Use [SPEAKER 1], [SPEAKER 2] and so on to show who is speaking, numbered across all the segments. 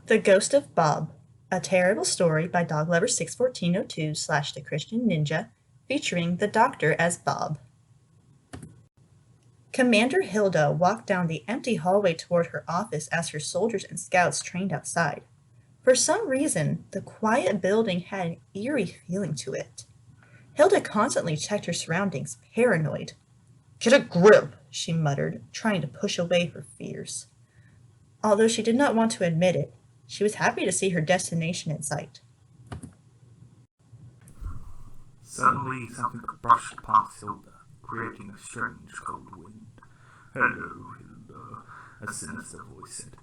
[SPEAKER 1] The Ghost of Bob, a terrible story by Doglover61402 / The Christian Ninja, featuring the Doctor as Bob. Commander Hilda walked down the empty hallway toward her office as her soldiers and scouts trained outside. For some reason, the quiet building had an eerie feeling to it. Hilda constantly checked her surroundings, paranoid. "Get a grip," she muttered, trying to push away her fears. Although she did not want to admit it, she was happy to see her destination in sight.
[SPEAKER 2] Suddenly something brushed past Hilda, creating a strange cold wind. "Hello, Hilda," a sinister voice said.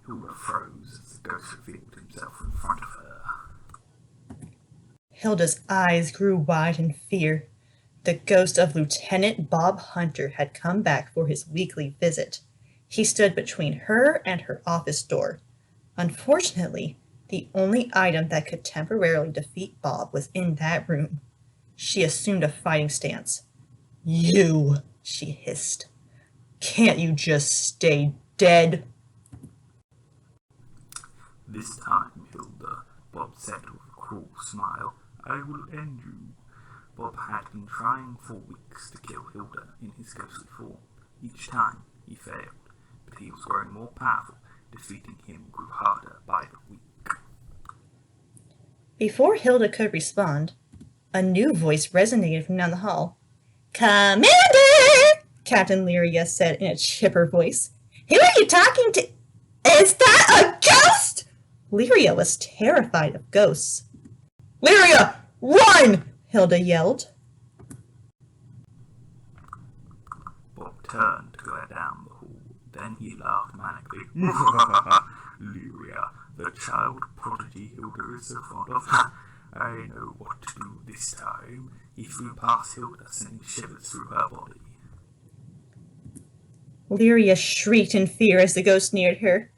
[SPEAKER 2] Hilda froze as the ghost revealed himself in front of her.
[SPEAKER 1] Hilda's eyes grew wide in fear. The ghost of Lieutenant Bob Hunter had come back for his weekly visit. He stood between her and her office door. Unfortunately, the only item that could temporarily defeat Bob was in that room. She assumed a fighting stance. "You," she hissed. "Can't you just stay dead?"
[SPEAKER 2] "This time, Hilda," Bob said with a cruel smile, "I will end you." Bob had been trying for weeks to kill Hilda in his ghostly form. Each time, he failed, but he was growing more powerful. Defeating him grew harder by the week.
[SPEAKER 1] Before Hilda could respond, a new voice resonated from down the hall. "Commander!" Captain Lyria said in a chipper voice. "Who are you talking to? Is that a ghost?" Lyria was terrified of ghosts. "Lyria, run!" Hilda yelled.
[SPEAKER 2] Bob turned to go down the hall. Then he laughed manically. "Lyria, the child prodigy Hilda is so fond of. I know what to do this time." He flew past Hilda, sending shivers through her body.
[SPEAKER 1] Lyria shrieked in fear as the ghost neared her.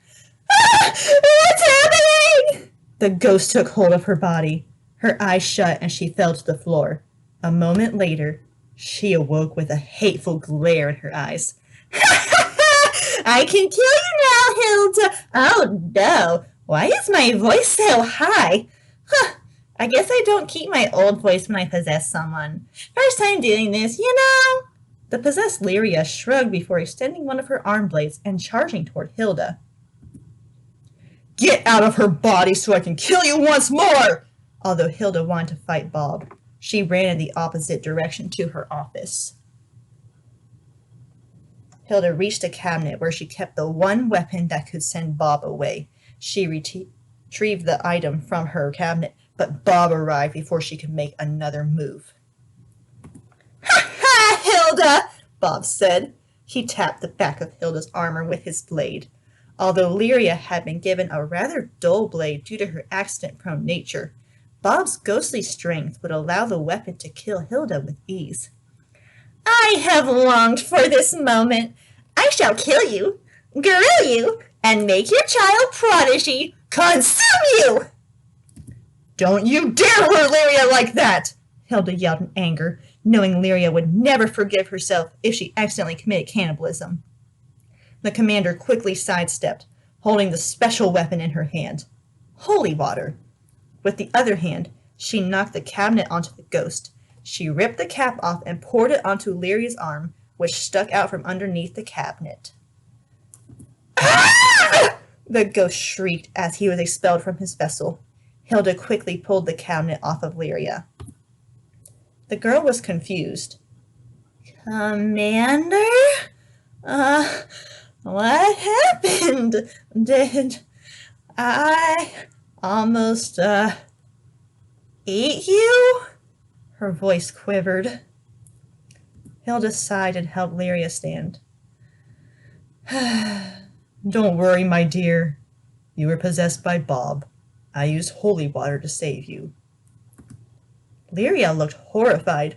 [SPEAKER 1] "What's happening?" The ghost took hold of her body. Her eyes shut and she fell to the floor. A moment later, she awoke with a hateful glare in her eyes. "I can kill you now, Hilda." "Oh no, why is my voice so high? I guess I don't keep my old voice when I possess someone. First time doing this, you know." The possessed Lyria shrugged before extending one of her arm blades and charging toward Hilda. "Get out of her body so I can kill you once more!" Although Hilda wanted to fight Bob, she ran in the opposite direction to her office. Hilda reached a cabinet where she kept the one weapon that could send Bob away. She retrieved the item from her cabinet, but Bob arrived before she could make another move. "Ha ha, Hilda!" Bob said. He tapped the back of Hilda's armor with his blade. Although Lyria had been given a rather dull blade due to her accident-prone nature, Bob's ghostly strength would allow the weapon to kill Hilda with ease. "I have longed for this moment. I shall kill you, grill you, and make your child prodigy consume you!" "Don't you dare hurt Lyria like that!" Hilda yelled in anger, knowing Lyria would never forgive herself if she accidentally committed cannibalism. The commander quickly sidestepped, holding the special weapon in her hand, holy water. With the other hand, she knocked the cabinet onto the ghost. She ripped the cap off and poured it onto Lyria's arm, which stuck out from underneath the cabinet. "Ah!" The ghost shrieked as he was expelled from his vessel. Hilda quickly pulled the cabinet off of Lyria. The girl was confused. "Commander? What happened? Did I almost, eat you?" Her voice quivered. Hilda sighed and helped Lyria stand. "Don't worry, my dear. You were possessed by Bob. I used holy water to save you." Lyria looked horrified.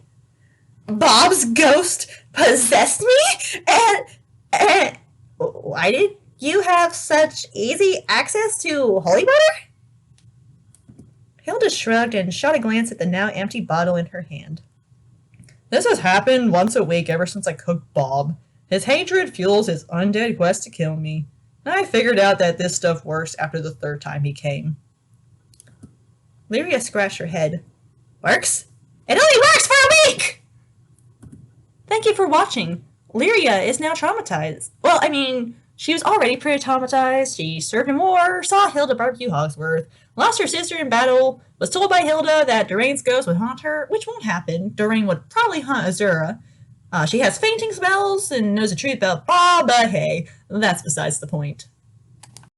[SPEAKER 1] "Bob's ghost possessed me? And why did you have such easy access to holy water?" Hilda shrugged and shot a glance at the now empty bottle in her hand. "This has happened once a week ever since I cooked Bob. His hatred fuels his undead quest to kill me. I figured out that this stuff works after the third time he came. Lyria scratched her head. Works? It only works for a week! Thank you for watching. Lyria is now traumatized. Well, I mean, she was already pretty traumatized. She served in war, saw Hilda barbecue Hogsworth, lost her sister in battle, was told by Hilda that Doraine's ghost would haunt her, which won't happen. Doraine would probably haunt Azura. She has fainting spells and knows the truth about Bob, but hey, that's besides the point.